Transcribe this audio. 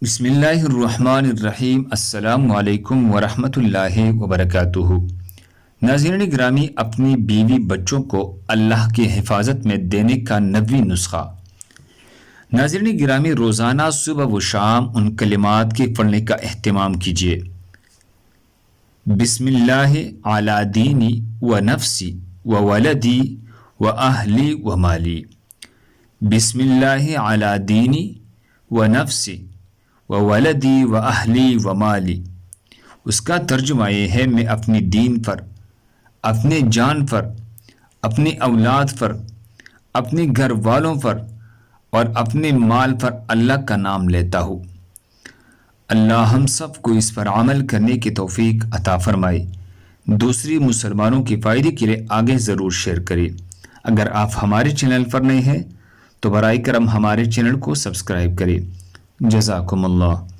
بسم اللہ الرحمن الرحیم۔ السلام علیکم ورحمۃ اللہ وبرکاتہ۔ ناظرین گرامی، اپنی بیوی بچوں کو اللہ کی حفاظت میں دینے کا 90 نسخہ۔ ناظرین گرامی، روزانہ صبح و شام ان کلمات کے پڑھنے کا اہتمام کیجیے۔ بسم اللہ علی دینی و نفسی و ولدی و اہلی و مالی۔ بسم اللہ علی دینی و نفسی و ولدی و اہلی و مالی۔ اس کا ترجمہ یہ ہے، میں اپنی دین پر، اپنے جان پر، اپنی اولاد پر، اپنے گھر والوں پر اور اپنے مال پر اللہ کا نام لیتا ہوں۔ اللہ ہم سب کو اس پر عمل کرنے کی توفیق عطا فرمائے۔ دوسری مسلمانوں کے فائدے کے لیے آگے ضرور شیئر کریں۔ اگر آپ ہمارے چینل پر نئے ہیں تو برائے کرم ہمارے چینل کو سبسکرائب کریں۔ جزاکم اللہ۔